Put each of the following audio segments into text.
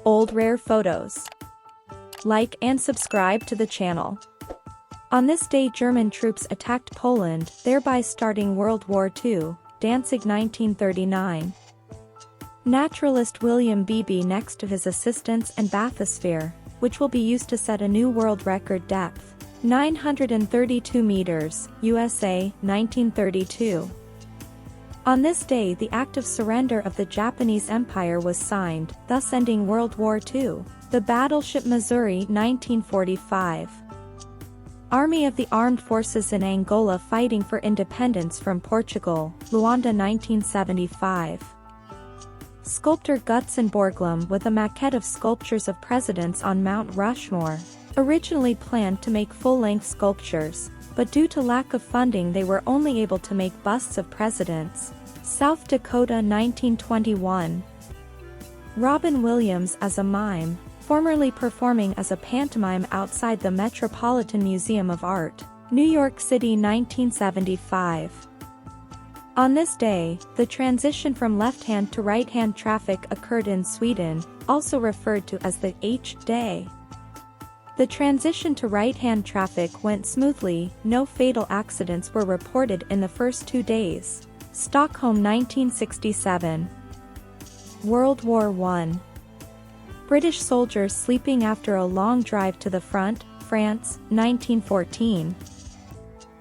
Old rare photos. Like and subscribe to the channel. On this day German troops attacked Poland, thereby starting World War II, Danzig 1939. Naturalist William Beebe next to his assistants and bathysphere, which will be used to set a new world record depth, 932 meters, USA, 1932. On this day the Act of Surrender of the Japanese Empire was signed, thus ending World War II. The battleship Missouri 1945. Army of the Armed Forces in Angola fighting for independence from Portugal, Luanda 1975. Sculptor Gutzon Borglum with a maquette of sculptures of presidents on Mount Rushmore. Originally planned to make full-length sculptures, but due to lack of funding they were only able to make busts of presidents. South Dakota 1921. Robin Williams as a mime, formerly performing as a pantomime outside the Metropolitan Museum of Art, New York City 1975. On this day, the transition from left-hand to right-hand traffic occurred in Sweden, also referred to as the H-Day. The transition to right-hand traffic went smoothly, no fatal accidents were reported in the first 2 days. Stockholm 1967. World War I. British soldiers sleeping after a long drive to the front, France, 1914.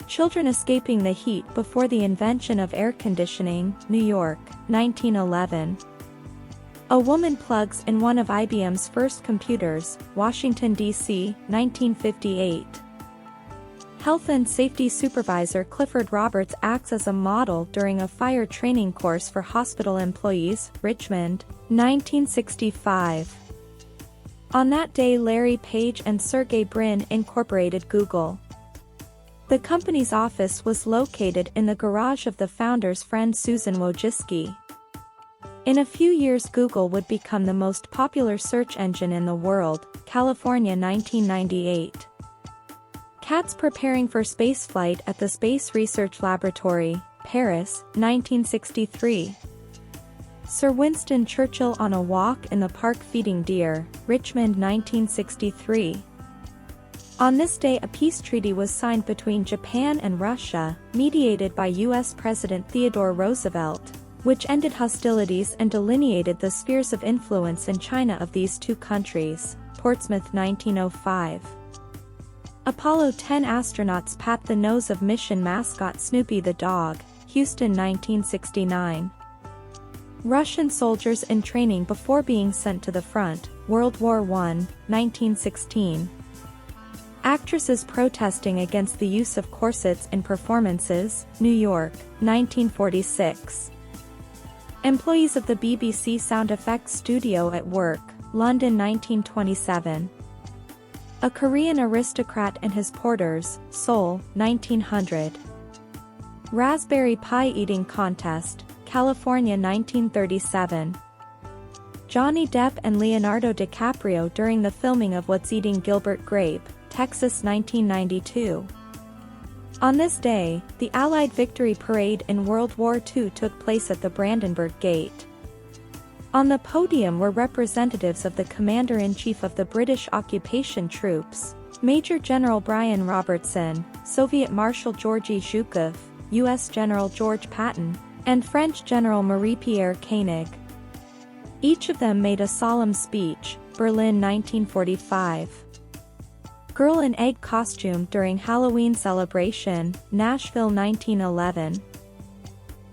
Children escaping the heat before the invention of air conditioning, New York, 1911. A woman plugs in one of IBM's first computers, Washington, D.C., 1958. Health and Safety Supervisor Clifford Roberts acts as a model during a fire training course for hospital employees, Richmond, 1965. On that day Larry Page and Sergey Brin incorporated Google. The company's office was located in the garage of the founder's friend Susan Wojcicki. In a few years Google would become the most popular search engine in the world, California 1998. Cats preparing for spaceflight at the Space Research Laboratory, Paris, 1963. Sir Winston Churchill on a walk in the park feeding deer, Richmond 1963. On this day a peace treaty was signed between Japan and Russia, mediated by U.S. President Theodore Roosevelt, which ended hostilities and delineated the spheres of influence in China of these two countries, Portsmouth 1905. Apollo 10 astronauts pat the nose of mission mascot Snoopy the dog, Houston 1969. Russian soldiers in training before being sent to the front, World War I, 1916. Actresses protesting against the use of corsets in performances, New York, 1946. Employees of the BBC Sound Effects Studio at work, London 1927. A Korean aristocrat and his porters, Seoul, 1900. Raspberry Pi eating contest, California 1937. Johnny Depp and Leonardo DiCaprio during the filming of What's Eating Gilbert Grape, Texas 1992. On this day, the Allied victory parade in World War II took place at the Brandenburg Gate. On the podium were representatives of the Commander-in-Chief of the British occupation troops, Major General Brian Robertson, Soviet Marshal Georgy Zhukov, U.S. General George Patton, and French General Marie-Pierre Koenig. Each of them made a solemn speech, Berlin 1945. Girl in egg costume during Halloween celebration, Nashville 1911.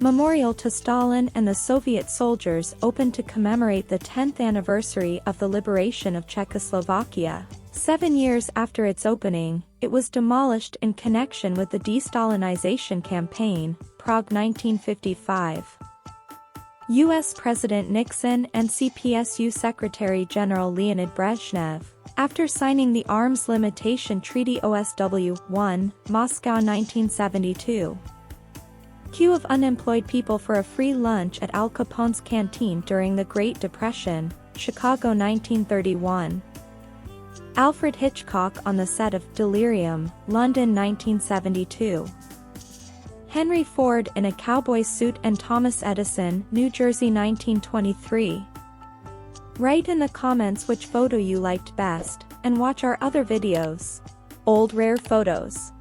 Memorial to Stalin and the Soviet soldiers opened to commemorate the 10th anniversary of the liberation of Czechoslovakia. 7 years after its opening, it was demolished in connection with the de-Stalinization campaign, Prague 1955. U.S. President Nixon and CPSU Secretary General Leonid Brezhnev, after signing the Arms Limitation Treaty OSW-1, Moscow 1972. Queue of unemployed people for a free lunch at Al Capone's canteen during the Great Depression, Chicago 1931. Alfred Hitchcock on the set of Delirium, London 1972. Henry Ford in a cowboy suit and Thomas Edison, New Jersey 1923. Write in the comments which photo you liked best, and watch our other videos. Old rare photos.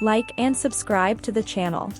Like and subscribe to the channel.